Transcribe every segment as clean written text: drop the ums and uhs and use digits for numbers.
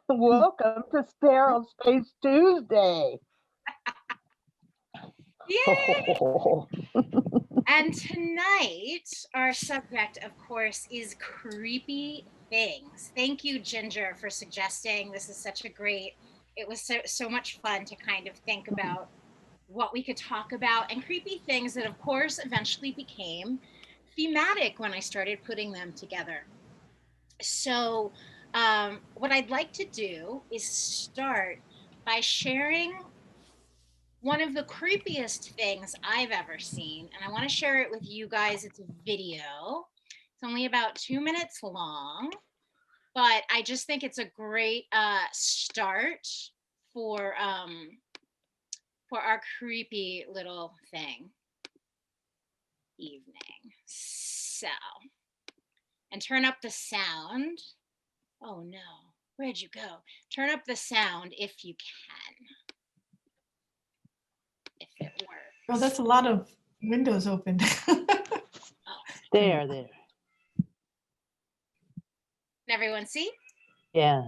Welcome to Sterile Space Tuesday. Yay! And tonight, our subject, of course, is creepy things. Thank you, Ginger, for suggesting. This is such a great, it was so much fun to kind of think about what we could talk about, and creepy things that, of course, eventually became thematic when I started putting them together. So what I'd like to do is start by sharing one of the creepiest things I've ever seen, and I want to share it with you guys. It's a video. It's only about 2 minutes long, but I just think it's a great start for our creepy little thing evening. So, and turn up the sound. Oh no, where'd you go? Turn up the sound if you can. If it works. Oh, that's a lot of windows open. There. Can everyone see? Yeah.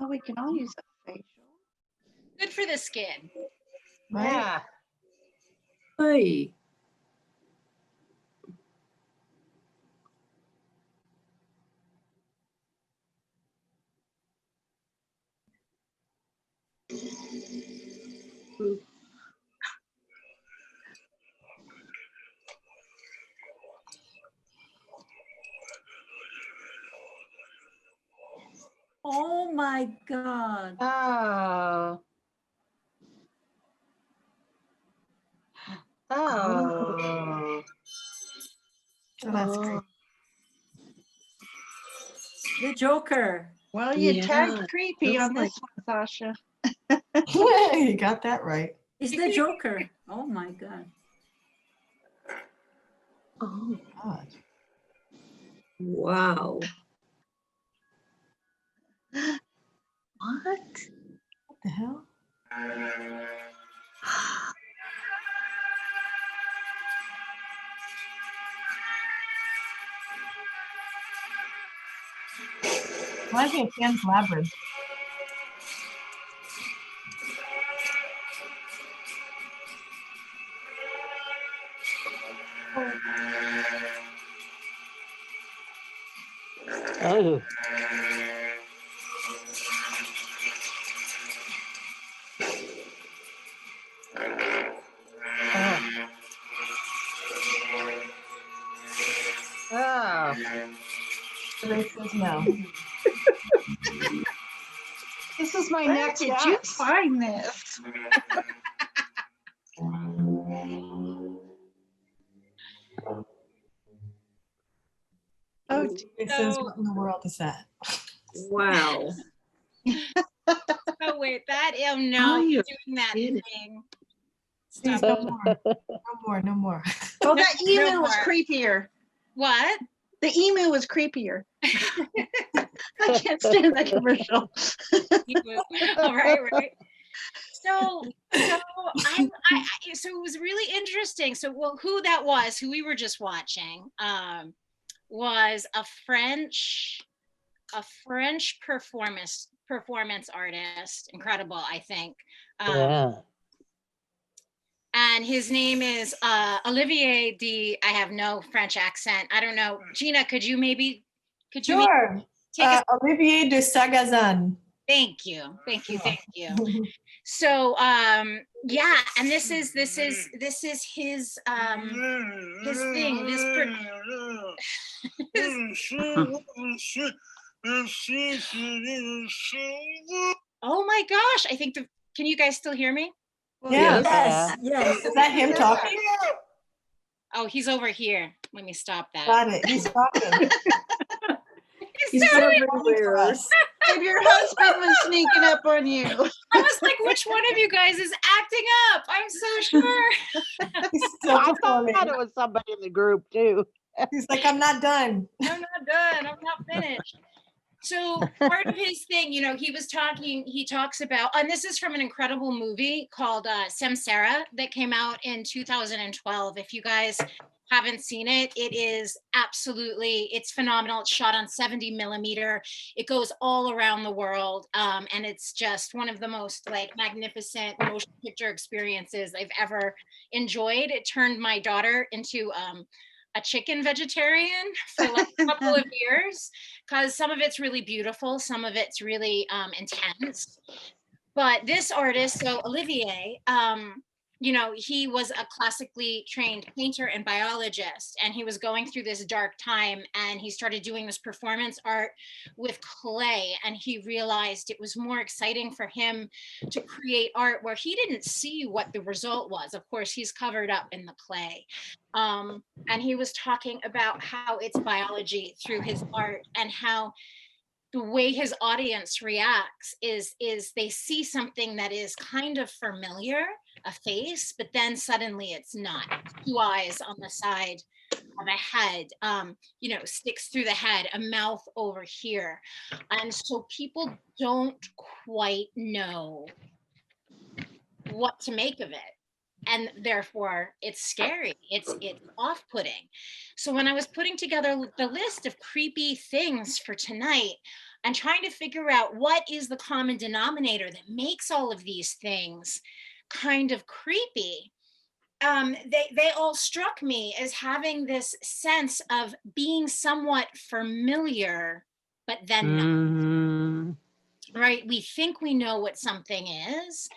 Oh, we can all use a facial. Good for the skin. Right? Yeah. Hey. Oh my God. Oh. Oh. Oh, that's great. The Joker. Well, you Yeah, tagged creepy looks on this one, Sasha. You got that right. It's the Joker. Oh my God. Oh, God. Wow. What? What the hell? Reminds me of Pan's Labyrinth. Oh. Oh. Ray says no. This is my Where next did watch. you find this? Oh, It says, what in the world is that? Wow. Oh wait, that Oh, no, you're doing that kidding. thing. Please, Stop. no more. oh, that emu No was more. creepier. What? The emu was creepier. I can't stand that commercial. All right. So it was really interesting. So who that was, who we were just watching, was a French performance artist. Incredible, I think. Yeah. And his name is Olivier D. I have no French accent. I don't know. Gina, could you Sure. take us? Olivier de Sagazan. Thank you. So yeah, and this is his thing, oh my gosh, I think can you guys still hear me? Yeah. Yes. Yes. Is that him talking? Oh, he's over here. Let me stop that. Got it. He's talking. He's everywhere. If your husband was sneaking up on you. I was like, which one of you guys is acting up? I'm so sure. He's still I performing. thought it was somebody in the group too. He's like, I'm not done. I'm not done. I'm not finished. So part of his thing, he talks about, and this is from an incredible movie called Samsara that came out in 2012. If you guys haven't seen it, it's phenomenal. It's shot on 70 millimeter. It goes all around the world. And it's just one of the most magnificent motion picture experiences I've ever enjoyed. It turned my daughter into a chicken vegetarian for a couple of years, because some of it's really beautiful, some of it's really intense. But this artist, so Olivier, he was a classically trained painter and biologist, and he was going through this dark time, and he started doing this performance art with clay, and he realized it was more exciting for him to create art where he didn't see what the result was. Of course, he's covered up in the clay. And he was talking about how it's biology through his art, and how the way his audience reacts is they see something that is kind of familiar, a face, but then suddenly it's not. Two eyes on the side of a head, sticks through the head, a mouth over here. And so people don't quite know what to make of it. And therefore it's scary, it's off-putting. So when I was putting together the list of creepy things for tonight and trying to figure out what is the common denominator that makes all of these things kind of creepy, they all struck me as having this sense of being somewhat familiar, but then not. Mhm. Right, we think we know what something is,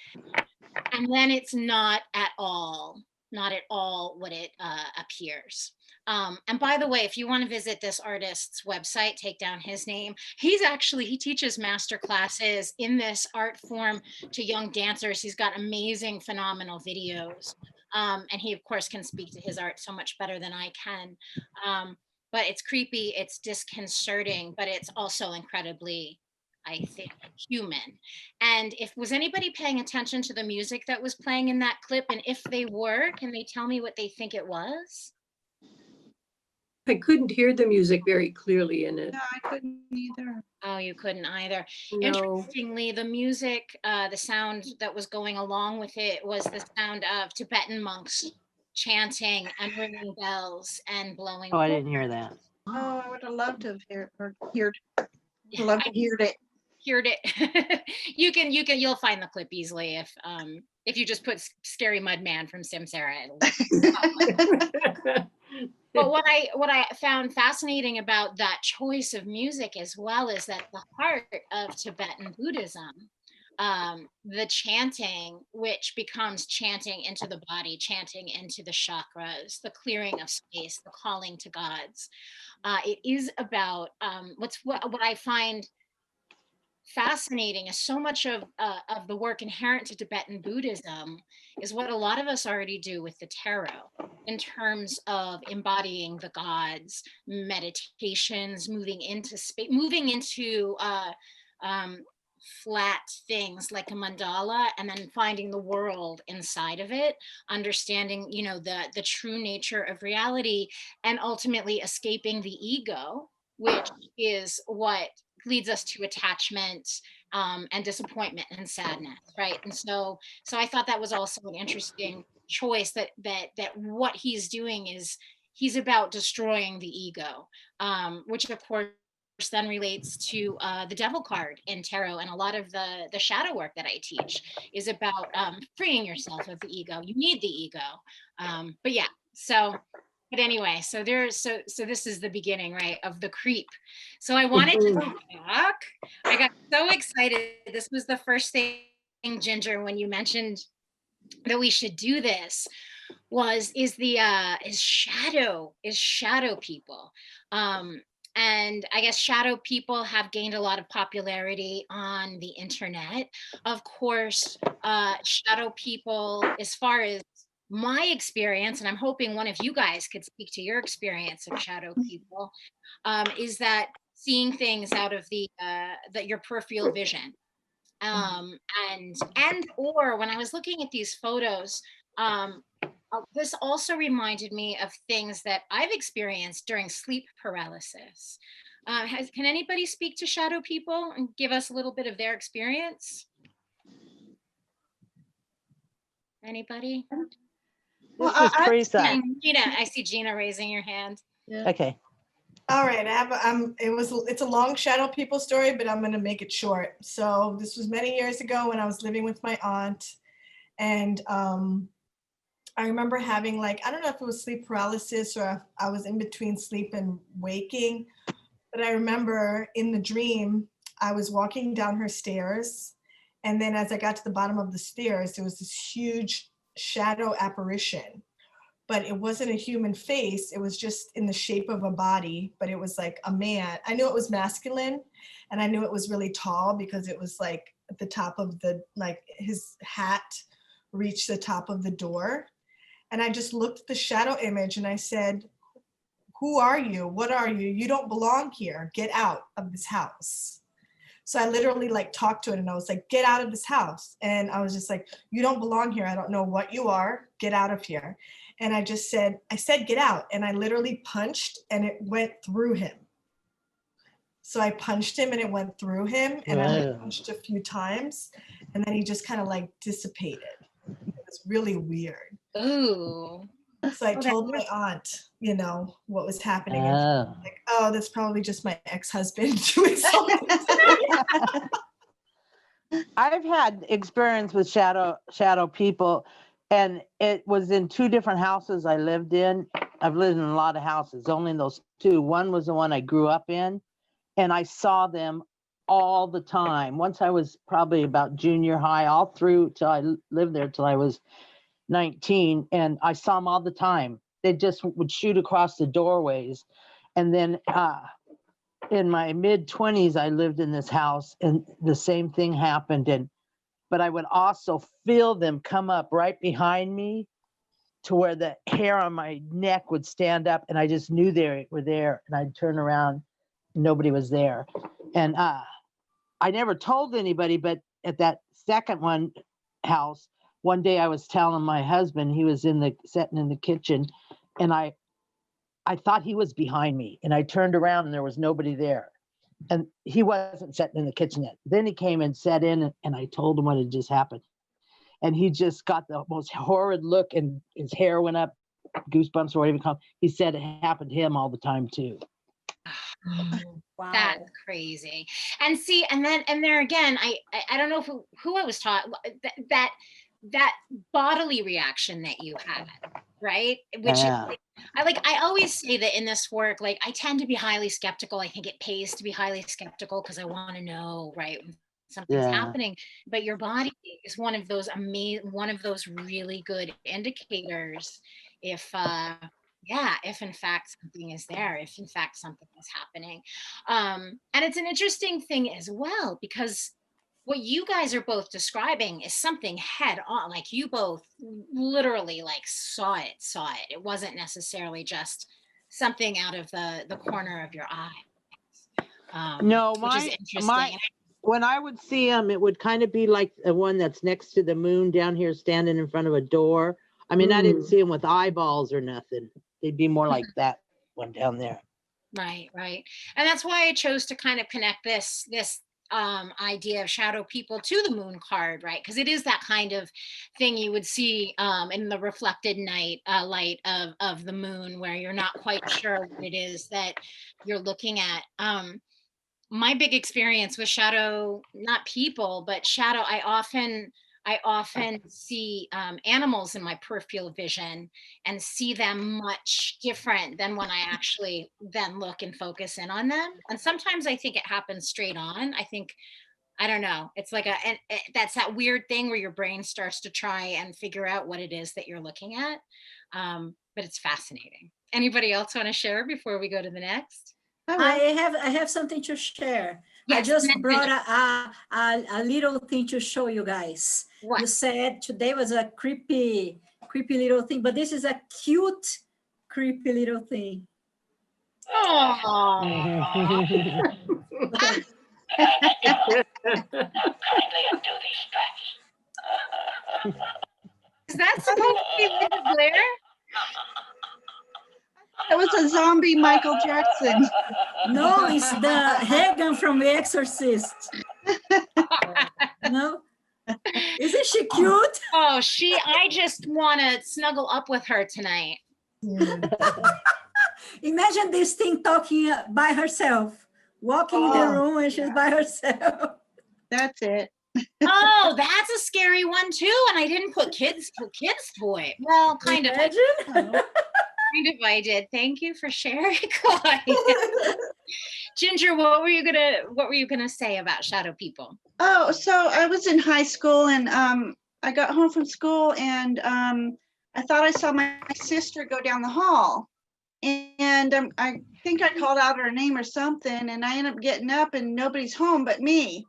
and then it's not at all what it appears. And by the way, if you want to visit this artist's website, take down his name. He teaches master classes in this art form to young dancers. He's got amazing, phenomenal videos. And he, of course, can speak to his art so much better than I can. But it's creepy, it's disconcerting, but it's also incredibly, I think, human. And was anybody paying attention to the music that was playing in that clip? And if they were, can they tell me what they think it was? I couldn't hear the music very clearly in it. No, I couldn't either. Oh, you couldn't either. No. Interestingly, the music, the sound that was going along with it was the sound of Tibetan monks chanting and ringing bells and blowing. Oh, I didn't hear that. Oh, I would have loved to have loved to hear it. Heard it. You'll find the clip easily if you just put "scary mud man" from Samsara. But what I found fascinating about that choice of music as well is that the heart of Tibetan Buddhism, the chanting, which becomes chanting into the body, chanting into the chakras, the clearing of space, the calling to gods. It is about what I find fascinating is so much of the work inherent to Tibetan Buddhism is what a lot of us already do with the tarot in terms of embodying the gods, meditations, moving into space, moving into flat things like a mandala, and then finding the world inside of it, understanding, the true nature of reality, and ultimately escaping the ego, which is what leads us to attachment and disappointment and sadness, right? And so I thought that was also an interesting choice, that what he's doing is he's about destroying the ego, which of course then relates to the devil card in tarot, and a lot of the shadow work that I teach is about freeing yourself of the ego. You need the ego, but yeah. But anyway, so this is the beginning, right, of the creep. So I wanted to talk. I got so excited. This was the first thing, Ginger, when you mentioned that we should do this, is shadow people. And I guess shadow people have gained a lot of popularity on the internet. Of course, shadow people, as far as my experience, and I'm hoping one of you guys could speak to your experience of shadow people, is that seeing things out of your peripheral vision. And or when I was looking at these photos, This also reminded me of things that I've experienced during sleep paralysis. Can anybody speak to shadow people and give us a little bit of their experience? Anybody? Well, This is I- Teresa. Gina, I see Gina raising your hand. Okay. All right, it's a long shadow people story, but I'm gonna make it short. So this was many years ago when I was living with my aunt, and I remember having, like, I don't know if it was sleep paralysis or if I was in between sleep and waking, but I remember in the dream I was walking down her stairs, and then as I got to the bottom of the stairs, there was this huge shadow apparition, but it wasn't a human face. It was just in the shape of a body, but it was like a man. I knew it was masculine, and I knew it was really tall because it was like at the top of like his hat reached the top of the door. And I just looked at the shadow image and I said, "Who are you? What are you? You don't belong here. Get out of this house." So I literally like talked to it and I was like, "Get out of this house." And I was just like, "You don't belong here. I don't know what you are. Get out of here." And I said, "Get out." And I literally punched and it went through him. So I punched him and it went through him, and I like Wow. punched a few times, and then he just kind of like dissipated. It was really weird. Ooh. So I Oh, told my aunt, what was happening. And she was Oh. like, "Oh, that's probably just my ex-husband doing something." I've had experience with shadow people, and it was in two different houses I lived in. I've lived in a lot of houses, only in those two. One was the one I grew up in, and I saw them all the time. Once I was probably about junior high, all through till I lived there till I was 19, and I saw them all the time. They just would shoot across the doorways. And then in my mid 20s, I lived in this house, and the same thing happened. But I would also feel them come up right behind me to where the hair on my neck would stand up, and I just knew they were there. And I'd turn around, nobody was there. And I never told anybody, but at that second house, one day I was telling my husband, he was sitting in the kitchen, and I thought he was behind me, and I turned around and there was nobody there. And he wasn't sitting in the kitchen yet. Then he came and sat in, and I told him what had just happened. And he just got the most horrid look, and his hair went up, goosebumps or whatever you call it. He said it happened to him all the time too. Wow. That's crazy. And see, and there again, I don't know who I was taught that bodily reaction that you had, right? Which Yeah. I always say that in this work, like I tend to be highly skeptical. I think it pays to be highly skeptical because I want to know, right, when something's happening. But your body is one of those really good indicators if in fact something is there, if in fact something is happening. And it's an interesting thing as well, because what you guys are both describing is something head on, like you both literally like saw it. It wasn't necessarily just something out of the corner of your eye. No, which is interesting. when I would see them, it would kind of be like the one that's next to the moon down here, standing in front of a door. I mean, I didn't see them with eyeballs or nothing. They'd be more like that one down there. Right. And that's why I chose to kind of connect this idea of shadow people to the moon card, right? Because it is that kind of thing you would see in the reflected light of the moon, where you're not quite sure what it is that you're looking at. My big experience with shadow, not people, but shadow, I often see animals in my peripheral vision and see them much different than when I actually then look and focus in on them. And sometimes I think it happens straight on. I don't know. It's like that's that weird thing where your brain starts to try and figure out what it is that you're looking at. But it's fascinating. Anybody else want to share before we go to the next? I have something to share. Yes, I just brought a little thing to show you guys. What? You said today was a creepy little thing, but this is a cute, creepy little thing. Oh. Okay. Is that supposed to be Linda Blair? It was a zombie Michael Jackson. No, it's the Hagen from The Exorcist. No? Isn't she cute? Oh, I just want to snuggle up with her tonight. Imagine this thing talking by herself, walking in the room and she's by herself. That's it. Oh, that's a scary one too. And I didn't put kids toy. Well, kind of. Imagine. Kind of I did. Thank you for sharing, Claudia. Ginger, what were you gonna say about shadow people? Oh, so I was in high school and I got home from school and I thought I saw my sister go down the hall. And I think I called out her name or something, and I ended up getting up and nobody's home but me.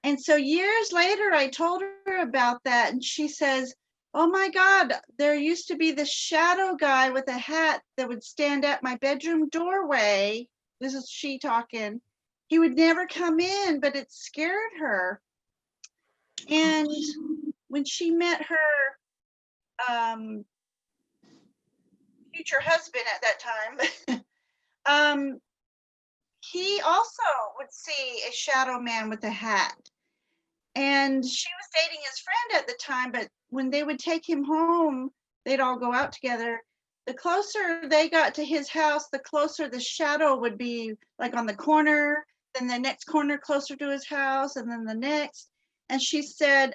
And so years later, I told her about that, and she says, oh my God, there used to be this shadow guy with a hat that would stand at my bedroom doorway. This is she talking. He would never come in, but it scared her. And when she met her future husband at that time, he also would see a shadow man with a hat. And she was dating his friend at the time, but when they would take him home, they'd all go out together. The closer they got to his house, the closer the shadow would be, like on the corner, then the next corner closer to his house, and then the next. And she said,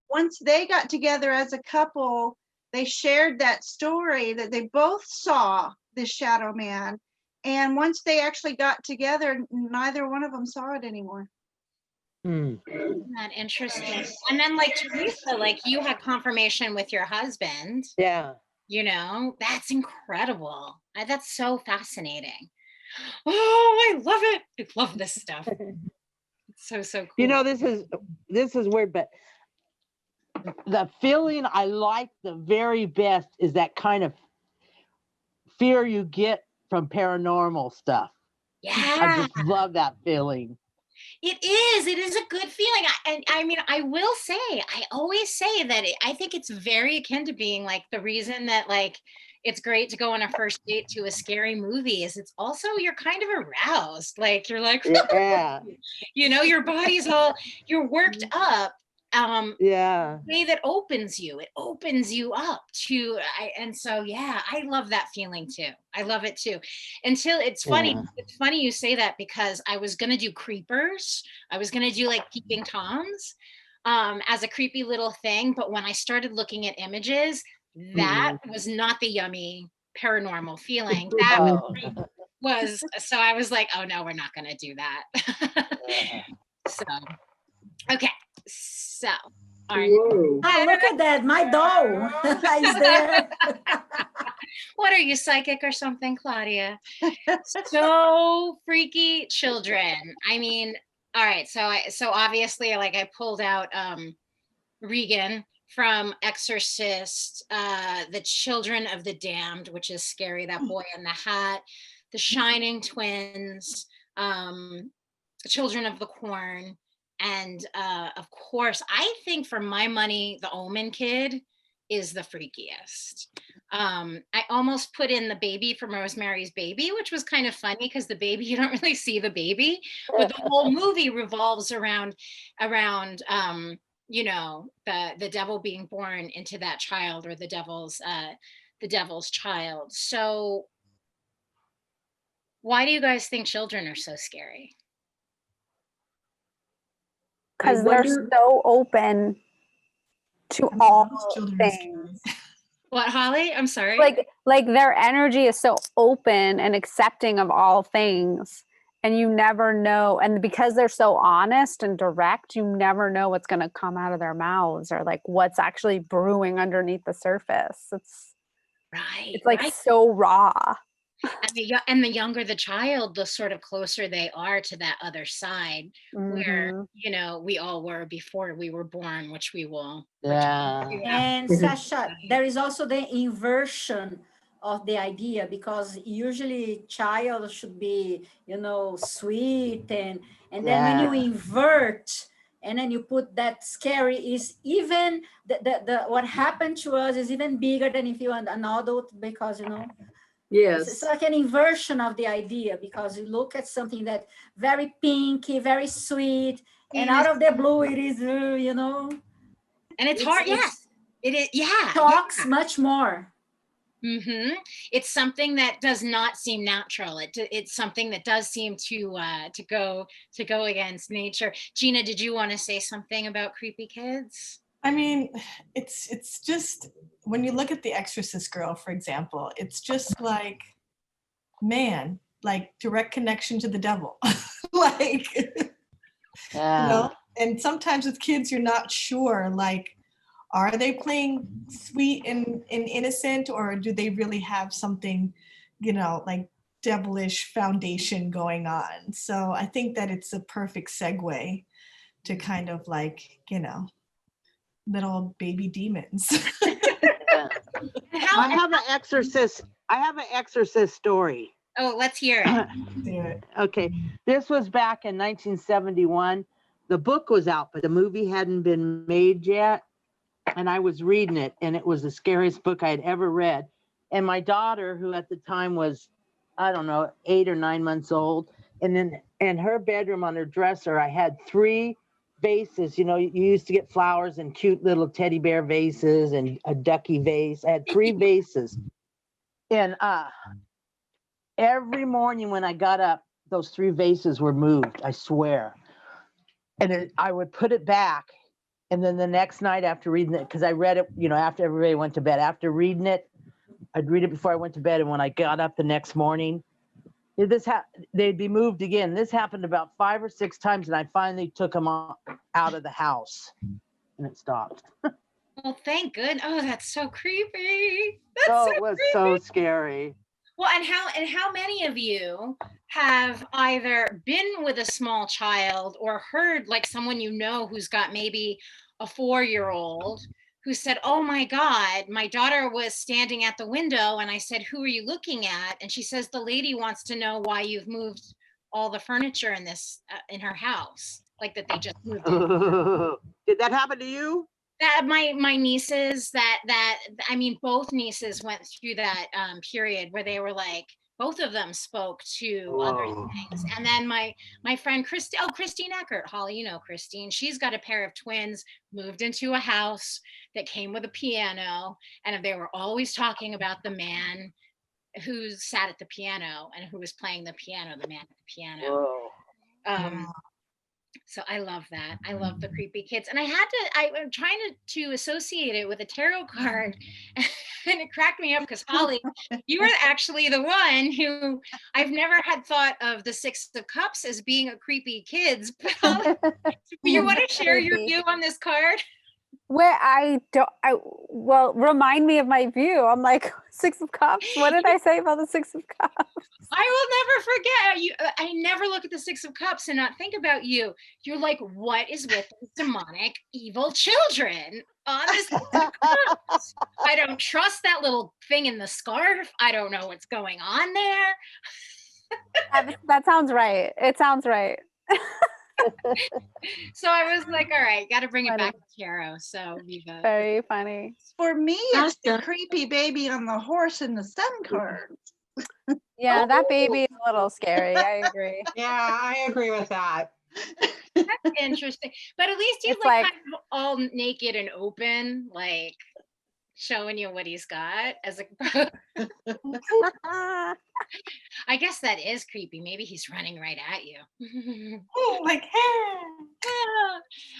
once they got together as a couple, they shared that story that they both saw this shadow man. And once they actually got together, neither one of them saw it anymore. Isn't that interesting? And then like Teresa, like you had confirmation with your husband. Yeah. You know, that's incredible. That's so fascinating. Oh, I love it. I love this stuff. It's so cool. You know, this is weird, but the feeling I like the very best is that kind of fear you get from paranormal stuff. Yeah. I just love that feeling. It is a good feeling. I mean, I will say, I always say that I think it's very akin to being like the reason that like it's great to go on a first date to a scary movie is it's also you're kind of aroused. Like you're like, Yeah. you know, your body's all, you're worked up. Yeah. Way that opens you up to and so yeah, I love that feeling too. I love it too. Until it's funny you say that because I was gonna do creepers. I was gonna do like peeping toms as a creepy little thing, but when I started looking at images, that was not the yummy paranormal feeling. That was so I was like, oh no, we're not gonna do that. So okay, so Whoa. Oh, look at that. My doll is there. what are you, psychic or something, Claudia? So freaky children. I mean, all right. So obviously, like I pulled out Regan from Exorcist, the Children of the Damned, which is scary. That boy in the hat, the Shining Twins, Children of the Corn. And of course, I think for my money, the Omen kid is the freakiest. I almost put in the baby from Rosemary's Baby, which was kind of funny because the baby, you don't really see the baby, but the whole movie revolves around you know, the devil being born into that child or the devil's child. So why do you guys think children are so scary? Because they're so open to all things. What, Holly? I'm sorry. Like their energy is so open and accepting of all things, and you never know. And because they're so honest and direct, you never know what's going to come out of their mouths or like what's actually brewing underneath the surface. It's like so raw. And the younger the child, the sort of closer they are to that other side where, you know, we all were before we were born, which we will. Yeah. And Sasha, there is also the inversion of the idea because usually child should be, you know, sweet and then when you invert, and then you put that scary is even the what happened to us is even bigger than if you're an adult, because it's Yes. like an inversion of the idea, because you look at something that very pinky, very sweet, and out of the blue it is, And it's hard. Yes, it is. Yeah. talks much more. Mm-hmm. It's something that does not seem natural. It's something that does seem to go against nature. Gina, did you want to say something about creepy kids? I mean, it's just, when you look at the Exorcist girl, for example, it's just like, man, like direct connection to the devil. Like, Yeah. and sometimes with kids, you're not sure, like, are they playing sweet and innocent, or do they really have something, like devilish foundation going on? So I think that it's a perfect segue to kind of like, little baby demons. Yeah. I have an exorcist story. Oh, let's hear it. Okay, this was back in 1971. The book was out, but the movie hadn't been made yet. And I was reading it, and it was the scariest book I had ever read. And my daughter, who at the time was, I don't know, 8 or 9 months old, and then in her bedroom on her dresser, I had 3 vases. You used to get flowers and cute little teddy bear vases and a ducky vase. I had 3 vases. And every morning when I got up, those 3 vases were moved, I swear. And I would put it back. And then the next night after reading it, because I read it, after everybody went to bed, after reading it, I'd read it before I went to bed. And when I got up the next morning, they'd be moved again. This happened about 5 or 6 times. And I finally took them out of the house, and it stopped. Well, thank goodness. Oh, that's so creepy. It was so scary. Well, and how many of you have either been with a small child or heard like someone who's got maybe a 4-year-old who said, "Oh my God, my daughter was standing at the window and I said, 'Who are you looking at?' And she says, 'The lady wants to know why you've moved all the furniture in this in her house, like that they just moved in.'" Did that happen to you? That my nieces, I mean, both nieces went through that period where they were like, both of them spoke to other things. And then my friend Christine Eckert, Holly, Christine, she's got a pair of twins, moved into a house that came with a piano, and they were always talking about the man who sat at the piano and who was playing the piano, the man at the piano. Whoa. So I love that. I love the creepy kids. And I'm trying to associate it with a tarot card. And it cracked me up because Holly, you were actually the one who I've never had thought of the 6 of Cups as being a creepy kids. But Holly, do you want to share your view on this card? Well, remind me of my view. I'm like, 6 of Cups. What did I say about the 6 of Cups? I will never forget you. I never look at the 6 of Cups and not think about you. You're like, what is with these demonic, evil children on this 6 of Cups? I don't trust that little thing in the scarf. I don't know what's going on there. That sounds right. It sounds right. So I was like, all right, got to bring it back to tarot. So Viva. Very funny. For me, it's the Sasha. creepy baby on the horse in the sun card. Yeah, that baby is a little scary. I agree. Yeah, I agree with that. That's interesting. But at least he's It's like like- kind of all naked and open, like showing you what he's got as a I guess that is creepy. Maybe he's running right at you. Oh, like, Oh,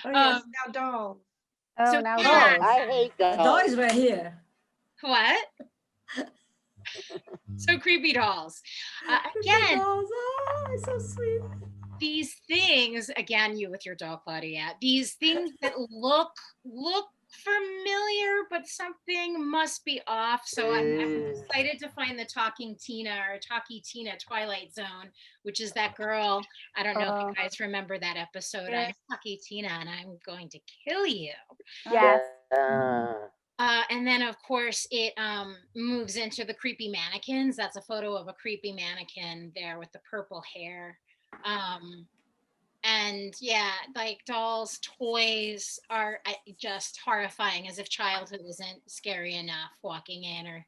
yes, now dolls. Oh, So now yeah. dolls. I hate The dolls. door is right here. What? So creepy dolls. Again, Dolls, it's so sweet. these things, again, you with your doll, Claudia, these things that look familiar, but something must be off. So I'm excited to find the Talking Tina Twilight Zone, which is that girl. I don't know if you guys remember that episode. I'm Talking Tina and I'm going to kill you. Yes. And then, of course, it moves into the creepy mannequins. That's a photo of a creepy mannequin there with the purple hair. And yeah, like dolls, toys are just horrifying, as if childhood isn't scary enough walking in. Or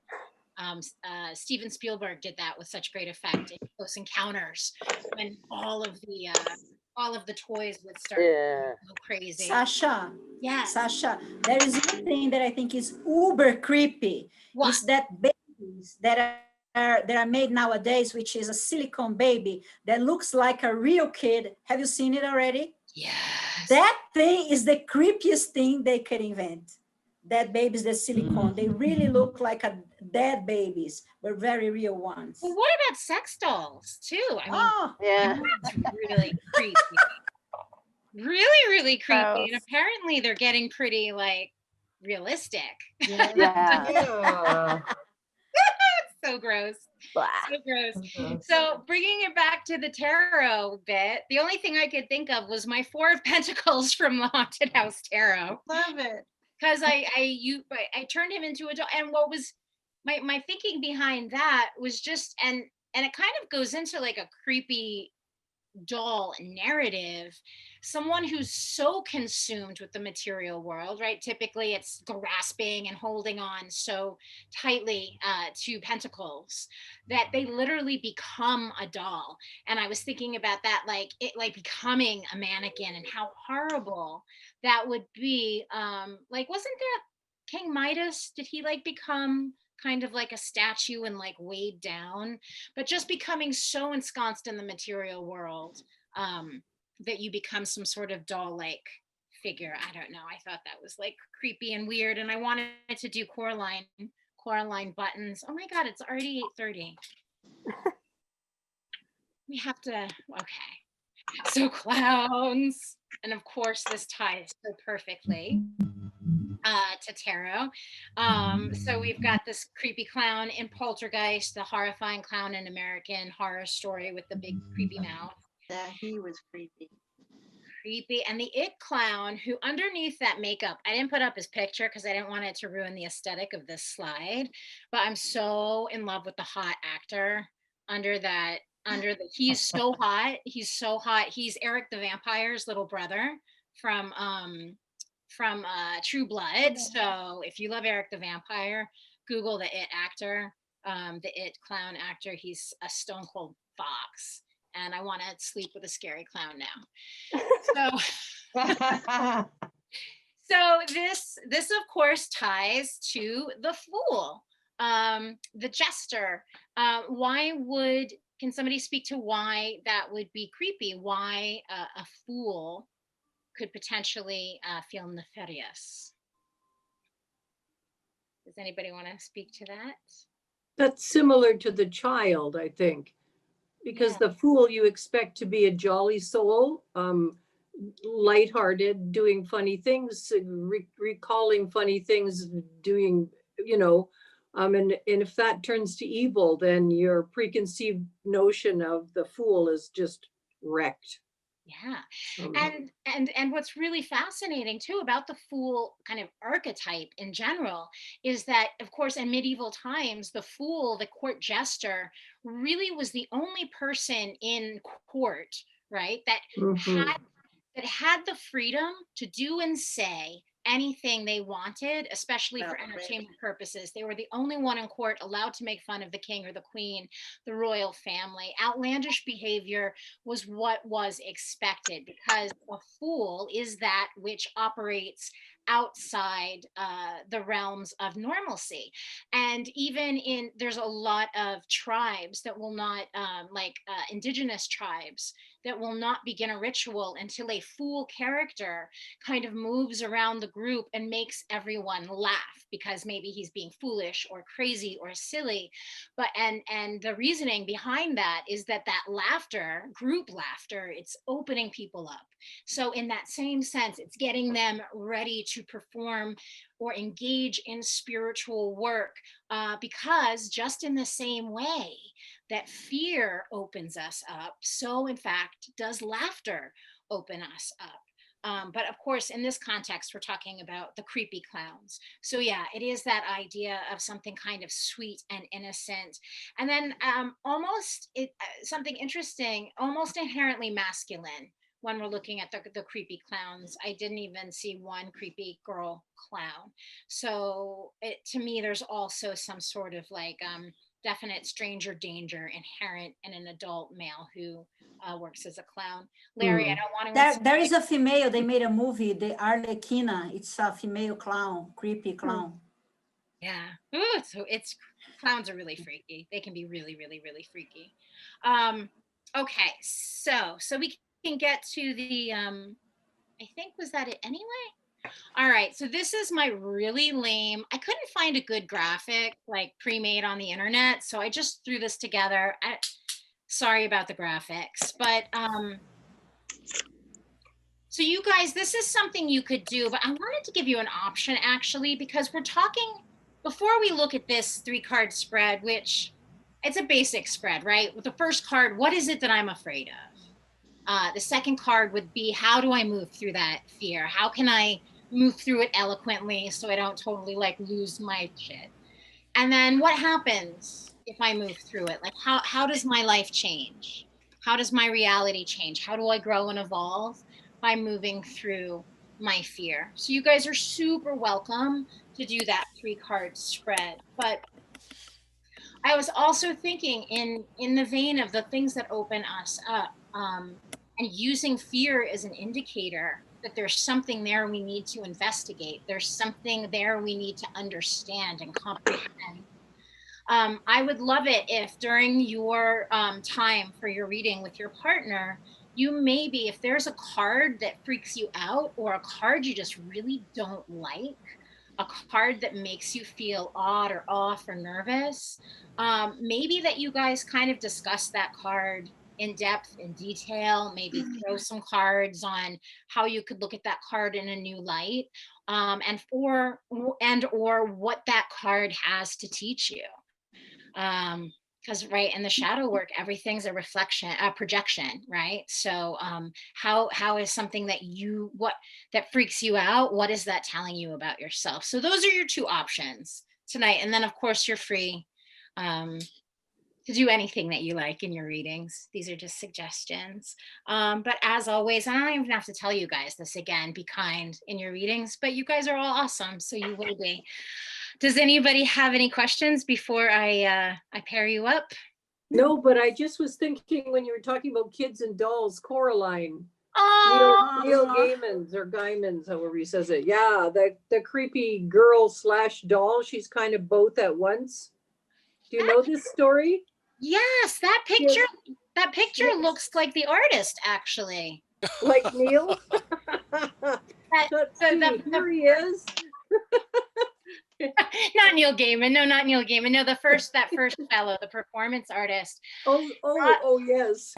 Steven Spielberg did that with such great effect in Close Encounters, when all of the toys would start Yeah. go crazy. Sasha, Yes. Sasha, there is one thing that I think is uber creepy. What? Is that babies that are made nowadays, which is a silicone baby that looks like a real kid. Have you seen it already? Yes. That thing is the creepiest thing they could invent. That babies, the silicone, they really look like a dead babies, but very real ones. Well, what about sex dolls too? I mean, Oh, Yeah. that's really creepy. Really, really creepy. And Gross. apparently they're getting pretty like realistic. yeah. Yeah. Yeah. So gross. Blah. So gross. Mhm. So bringing it back to the tarot bit, the only thing I could think of was my Four of Pentacles from the Haunted House Tarot. Love it. Because I turned him into a doll. And what was my thinking behind that was just, and it kind of goes into like a creepy doll narrative, someone who's so consumed with the material world, right? Typically it's grasping and holding on so tightly to pentacles that they literally become a doll. And I was thinking about that, like it, like becoming a mannequin, and how horrible that would be. Like, wasn't that King Midas? Did he like become kind of like a statue and like weighed down? But just becoming so ensconced in the material world that you become some sort of doll-like figure. I don't know. I thought that was like creepy and weird, and I wanted to do Coraline buttons. Oh my God, it's already 8:30. We have to. Okay. So clowns, and of course this ties so perfectly to tarot. So we've got this creepy clown in Poltergeist, the horrifying clown in American Horror Story with the big creepy mouth. Yeah, he was creepy. Creepy. And the It clown, who underneath that makeup, I didn't put up his picture because I didn't want it to ruin the aesthetic of this slide, but I'm so in love with the hot actor under that. He's so hot. He's so hot. He's Eric the Vampire's little brother from True Blood. So if you love Eric the Vampire, Google the It actor, the It clown actor. He's a stone cold fox, and I want to sleep with a scary clown now. So this of course ties to the Fool, the Jester. Can somebody speak to why that would be creepy? Why a fool could potentially feel nefarious? Does anybody want to speak to that? That's similar to the child, I think, because the fool you expect to be a jolly soul, lighthearted, doing funny things, recalling funny things, doing, and if that turns to evil, then your preconceived notion of the fool is just wrecked. Yeah. And what's really fascinating too about the fool kind of archetype in general is that, of course, in medieval times, the fool, the court jester, really was the only person in court, right, that had the freedom to do and say anything they wanted, especially for entertainment purposes. They were the only one in court allowed to make fun of the king or the queen, the royal family. Outlandish behavior was what was expected, because a fool is that which operates outside the realms of normalcy. And even there's a lot of tribes that will not, indigenous tribes, that will not begin a ritual until a fool character kind of moves around the group and makes everyone laugh, because maybe he's being foolish or crazy or silly. But and the reasoning behind that is that laughter, group laughter, it's opening people up. So in that same sense, it's getting them ready to perform or engage in spiritual work, because just in the same way that fear opens us up, so in fact does laughter open us up. But of course, in this context, we're talking about the creepy clowns. So yeah, it is that idea of something kind of sweet and innocent. And then something interesting, almost inherently masculine, when we're looking at the creepy clowns. I didn't even see one creepy girl clown. So to me, there's also some sort of like definite stranger danger inherent in an adult male who works as a clown. Larry, I don't want to. There is a female, they made a movie, the Arlequina. It's a female clown, creepy clown. Yeah. Ooh, it's clowns are really freaky. They can be really, really, really freaky. Okay, so we can get to the I think, was that it anyway? All right, so this is my really lame. I couldn't find a good graphic like pre-made on the internet, so I just threw this together. Sorry about the graphics, but so you guys, this is something you could do, but I wanted to give you an option actually, because we're talking, before we look at this 3-card spread, which it's a basic spread, right? With the first card, what is it that I'm afraid of? The second card would be, how do I move through that fear? How can I move through it eloquently so I don't totally like lose my shit? And then what happens if I move through it? Like how does my life change? How does my reality change? How do I grow and evolve by moving through my fear? So you guys are super welcome to do that 3-card spread. But I was also thinking in the vein of the things that open us up, and using fear as an indicator that there's something there we need to investigate. There's something there we need to understand and comprehend. I would love it if during your time for your reading with your partner, you maybe, if there's a card that freaks you out or a card you just really don't like, a card that makes you feel odd or off or nervous, maybe that you guys kind of discuss that card in depth, in detail, maybe throw some cards on how you could look at that card in a new light, and or what that card has to teach you. Because right in the shadow work, everything's a reflection, a projection, right? So how is something that that freaks you out, what is that telling you about yourself? So those are your 2 options tonight. And then of course you're free to do anything that you like in your readings. These are just suggestions. But as always, I don't even have to tell you guys this again, be kind in your readings, but you guys are all awesome, so you will be. Does anybody have any questions before I pair you up? No, but I just was thinking when you were talking about kids and dolls, Coraline. Oh, Neil Gaiman's or Gaiman's, however he says it. Yeah, the creepy girl / doll. She's kind of both at once. Do you know this story? yes, that picture. Yes. That picture looks like the artist, actually. Like Neil? Here he is. Not Neil Gaiman. No, not Neil Gaiman. No, that first fellow, the performance artist. Oh, yes.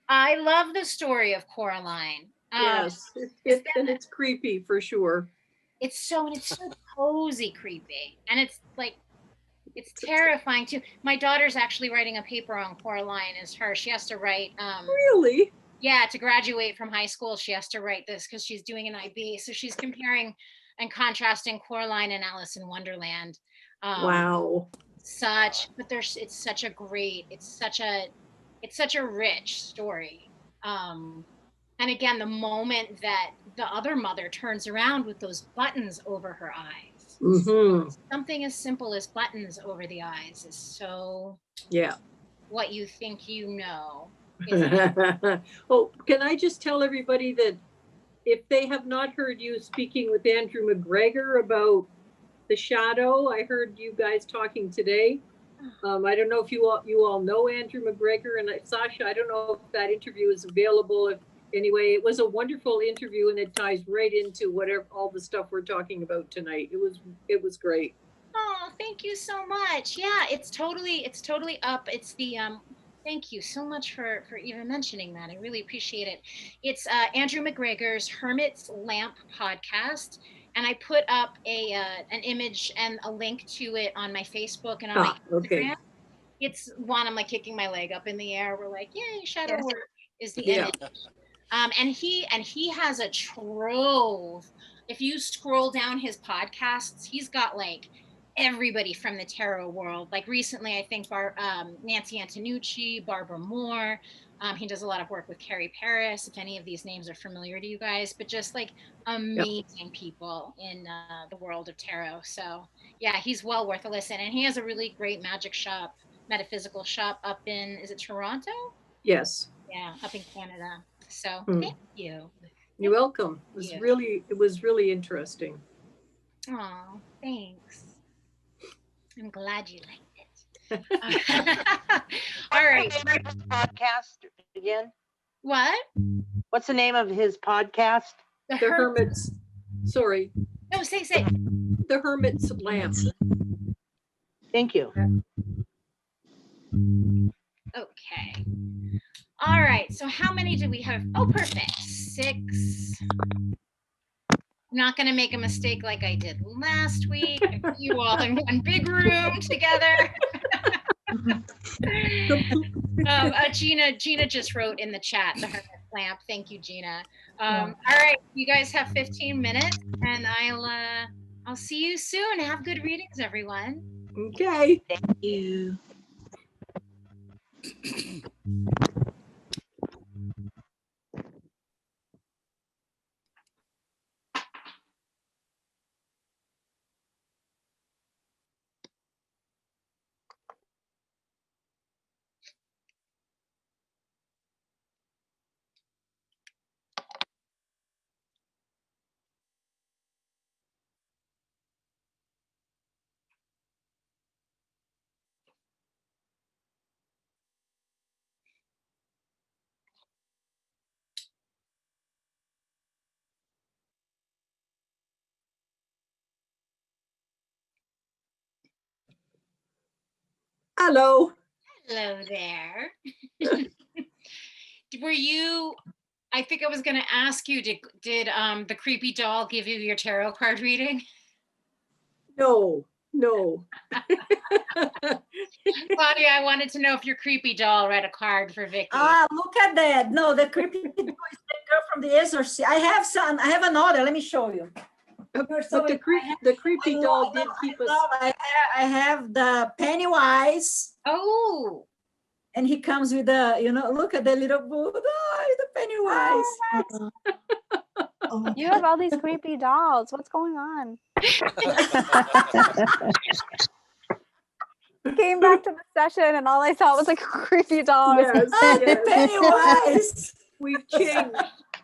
I love the story of Coraline. Yes, it's creepy for sure. It's so cozy creepy, and it's like, it's terrifying too. My daughter's actually writing a paper on Coraline as her. She has to write. Really? Yeah, to graduate from high school, she has to write this because she's doing an IB. So she's comparing and contrasting Coraline and Alice in Wonderland. Wow. It's such a rich story. And again, the moment that the other mother turns around with those buttons over her eyes, something as simple as buttons over the eyes is so what you think you know. Oh, can I just tell everybody that if they have not heard you speaking with Andrew McGregor about the shadow, I heard you guys talking today. I don't know if you all know Andrew McGregor, and Sasha, I don't know if that interview is available. Anyway, it was a wonderful interview, and it ties right into all the stuff we're talking about tonight. It was great. Oh, thank you so much. Yeah, it's totally up. It's the thank you so much for even mentioning that. I really appreciate it. It's Andrew McGregor's Hermit's Lamp podcast, and I put up an image and a link to it on my Facebook and on my Instagram. Okay. It's one, I'm like kicking my leg up in the air. We're like, yay, shadow work is the image. And he has a trove. If you scroll down his podcasts, he's got like everybody from the tarot world. Like recently, I think Nancy Antonucci, Barbara Moore, He does a lot of work with Carrie Paris, if any of these names are familiar to you guys, but just like amazing people in the world of tarot. So yeah, he's well worth a listen. And he has a really great magic shop, metaphysical shop up in, is it Toronto? Yes. Yeah, up in Canada. So Mm. thank you. You're welcome. It was really interesting. Oh, thanks. I'm glad you liked it. All right. What's the name of his podcast again? What? What's the name of his podcast? The Hermit's, sorry, No, say. The Hermit's Lamp. Thank you. Okay. All right. So how many do we have? Oh, perfect. 6. I'm not going to make a mistake like I did last week. I put you all in one big room together. Gina just wrote in the chat, the Hermit Lamp. Thank you, Gina. All right. You guys have 15 minutes and I'll see you soon. Have good readings, everyone. Okay. Thank you. Hello. Hello there. Were you, I think I was going to ask you, did the creepy doll give you your tarot card reading? No. Claudia, I wanted to know if your creepy doll read a card for Vicky. Look at that. No, the creepy doll is the girl from the Exorcist. I have another. Let me show you. But the creepy doll did keep us. I have the Pennywise. Oh. And he comes with look at the little Buddha, the Pennywise. Oh, you have all these creepy dolls. What's going on? Came back to the session and all I saw was like a creepy doll. Yes. Pennywise. We've changed.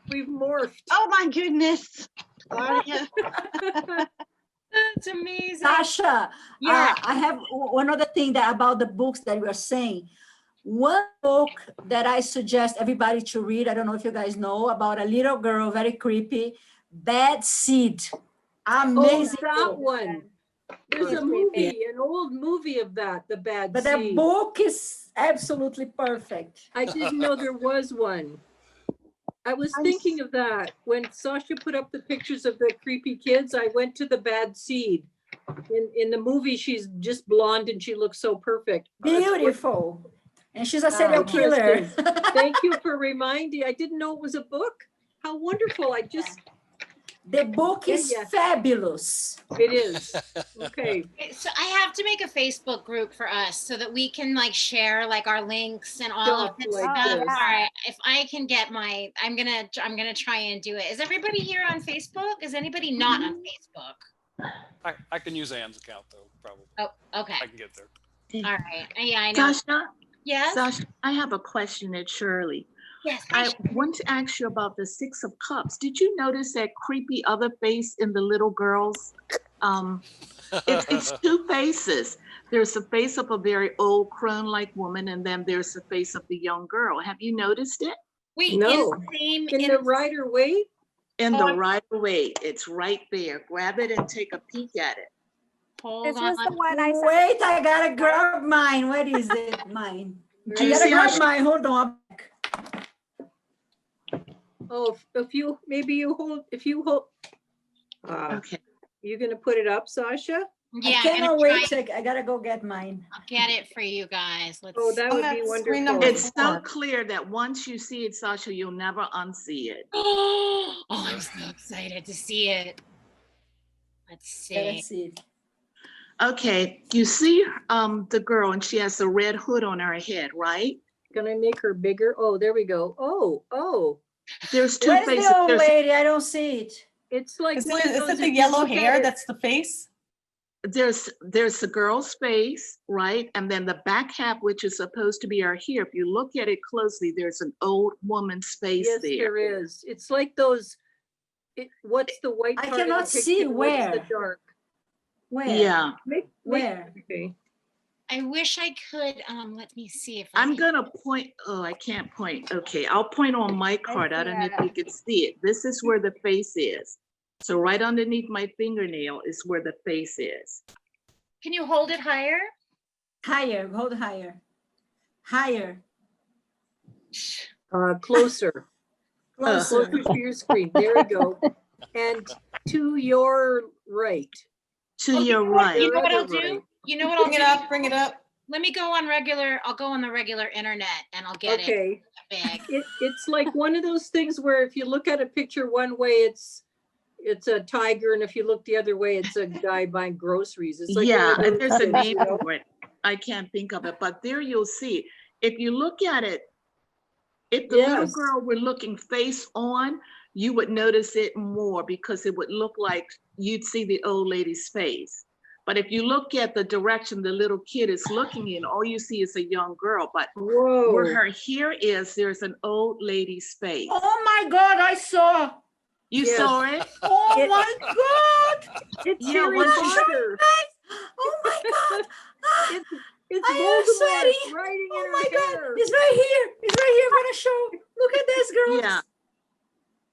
We've morphed. Oh my goodness, Claudia. That's amazing. Sasha, yeah. I have one other thing about the books that you are saying. One book that I suggest everybody to read, I don't know if you guys know, about a little girl, very creepy, Bad Seed. Amazing. Oh, that one. There's a movie, an old movie of that, The Bad Seed. But the book is absolutely perfect. I didn't know there was one. I was thinking of that. When Sasha put up the pictures of the creepy kids, I went to The Bad Seed. In the movie, she's just blonde and she looks so perfect. Beautiful. And she's a serial killer. Thank you for reminding. I didn't know it was a book. How wonderful. The book is fabulous. It is. Okay. So I have to make a Facebook group for us so that we can like share like our links and all of that stuff. Yeah. All right. If I can get I'm gonna try and do it. Is everybody here on Facebook? Is anybody not on Facebook? I can use Anne's account though, probably. Oh, okay. I can get there. All right. Yeah, I know. Sasha, Yes. Sasha, I have a question at Shirley. Yes. I want to ask you about the 6 of Cups. Did you notice that creepy other face in the little girls? It's 2 faces. There's a face of a very old crone-like woman, and then there's the face of the young girl. Have you noticed it? Wait, No. in the Rider Waite? In the Rider-Waite. It's right there. Grab it and take a peek at it. Hold This on. was the one I said. Wait, I gotta grab mine. What is it? Mine. Do I you gotta see how grab she- mine. Hold on. Oh, if you hold. Okay. You're gonna put it up, Sasha? Yeah, I cannot wait. I gotta go get mine. I'll get it for you guys. Let's Oh, that would be that's screen wonderful. number It's so 4. clear that once you see it, Sasha, you'll never unsee it. Oh, I'm so excited to see it. Let's Gotta see. see it. Okay, you see the girl, and she has a red hood on her head, right? Can I make her bigger? Oh, there we go. Oh. There's two Where's faces. the old There's, lady? I don't see it. It's like Is one of it those, the if you yellow look at hair it- that's the face? there's the girl's face, right? And then the back half, which is supposed to be our hair. If you look at it closely, there's an old woman's face Yes, there. there is. It's like those. What's the white I part of the cannot see picture? What's the where. dark? Where? Yeah, Where? Okay. I wish I could, let me see if I I'm can- gonna point. Oh, I can't point. Okay, I'll point on my card. I don't know if see you can see it. This is where the face is. So right underneath my fingernail is where the face is. Can you hold it higher? Higher, hold higher. Higher, Closer. closer. Closer to your screen. There we go. And to your right. To Oh, your You right. know what I'll Other do? right. You know what I'll Bring it do? up, bring it up. Let me go on the regular internet and I'll get it Okay. big. It's like one of those things where if you look at a picture one way, it's a tiger, and if you look the other way, it's a guy buying groceries. It's like one Yeah, of those there's a things, name you know? for it. I can't think of it, but there you'll see. If you look at it, if the little Yes. girl were looking face on, you would notice it more because it would look like you'd see the old lady's face. But if you look at the direction the little kid is looking in, all you see is a young girl. But Whoa. where her hair is, there's an old lady's face. Oh my God, I saw. You Yes. saw it? Oh It- my God. It's Yeah, Harry what is Potter. Oh my God. It's I am Voldemort sweaty. riding in Oh her my God. hair. It's right here. It's right here. I'm gonna show. Look at this, girls. Yeah.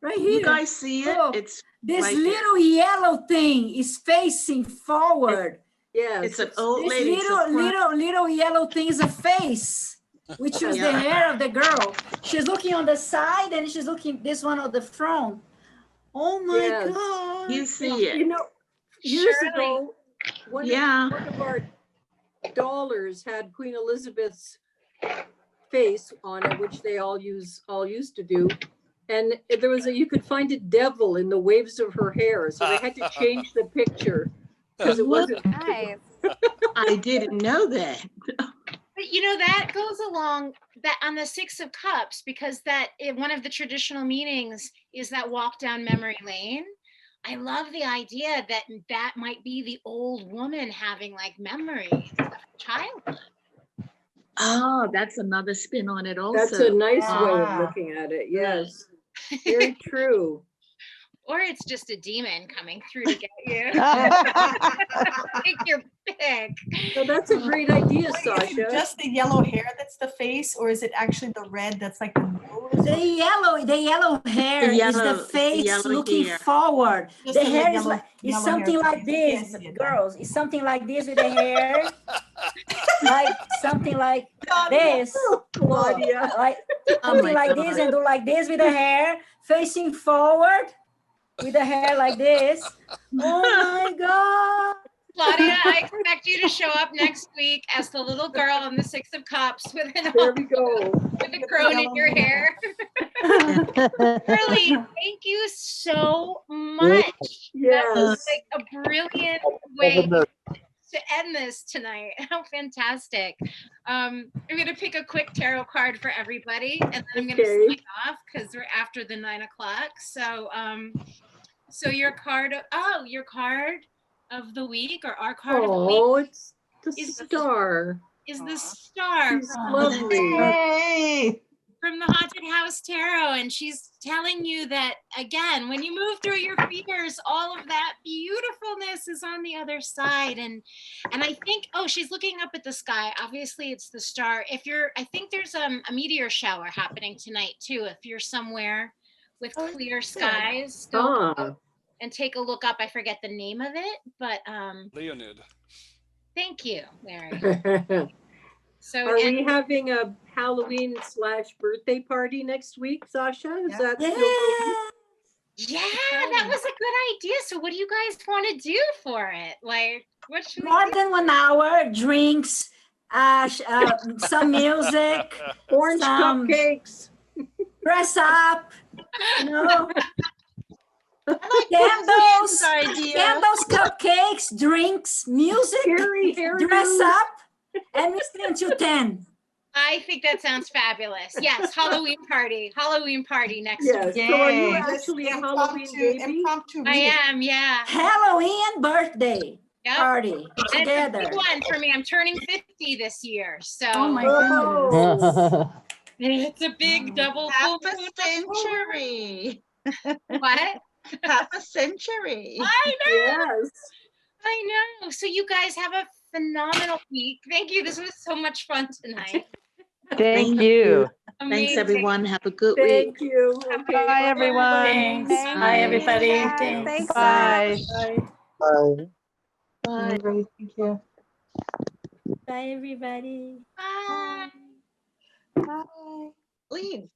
Right here. You guys see it? Oh, It's This right there. little yellow thing is facing forward. Yes. It's an old This lady. little yellow thing is a face, which is the Yeah. hair of the girl. She's looking on the side and she's looking this one on the front. Oh my Yes. God. You see it? You know, years Shirley. ago, one Yeah. of our dollars had Queen Elizabeth's face on it, which they all used to do. And there was you could find a devil in the waves of her hair. So they had to change the picture because it wasn't. Nice. I didn't know that. But you know, that goes along that on the Six of Cups, because one of the traditional meanings is that walk down memory lane. I love the idea that might be the old woman having like memories of childhood. Oh, that's another spin on it also. That's a nice way of Ah. looking at it. Yes. Very true. Or it's just a demon coming through to get you. Take your pick. So that's a great idea, Wait, is Sasha. it just the yellow hair that's the face, or is it actually the red that's like the nose? The yellow hair is yellow- the it's the face yellow looking hair. forward. Just The the hair is yellow- like it's yellow something hair. like this, Yes, yeah. girls. It's something like this with the hair, like something like this, Claudia. like Oh something my like God. this, and do like this with the hair facing forward, with the hair like this. Oh my God! Claudia, I expect you to show up next week as the little girl in the Six of Cups with There we go. with a crone in your hair. Really, thank you so much. That Yes. was like a brilliant way to end this tonight. How fantastic. I'm going to pick a quick tarot card for everybody, and then I'm going to Okay. sign off because we're after the 9 o'clock. So your card of the week, or our card of the week, Oh, it's the Is the- star. is the star She's lovely. Yay! from the Haunted House Tarot, and she's telling you that again, when you move through your fears, all of that beautifulness is on the other side. And I think, oh, she's looking up at the sky. Obviously, it's the star. I think there's a meteor shower happening tonight too. If you're somewhere with clear skies, go Ah, and take a look up. I forget the name of it, but Leonid. thank you, Larry. are So we having a Halloween/birthday party next week, Sasha? Is that still going? Yeah. yeah, that was a good idea. So what do you guys want to do for it? Like, what should we More do? than 1 hour, drinks, some music, Orange Some- cupcakes. dress up, you know, Candles candles, idea. candles, cupcakes, drinks, music, Harry dress hairdos. up, and we stay until 10. I think that sounds fabulous. Yes, Halloween party next Yes. week. So are you Yay. actually a Halloween baby? Impromptu I reading. am, yeah. Halloween birthday Yep. party And it's a together. big one for me. I'm turning 50 this year, so Oh my goodness. Oh, it's a big double Half full a moon. century. What? Half a century. I know. yes. I know. So you guys have a phenomenal week. Thank you. This was so much fun tonight. Thank you. Thanks, Amazing. everyone. Have a good week. Thank you. Okay. Bye, everyone. Thanks. Bye. Bye, everybody. Bye. Thanks. Thanks. Bye. Bye. Bye. Everybody, thank you. Bye, everybody. Bye. Bye. Leave.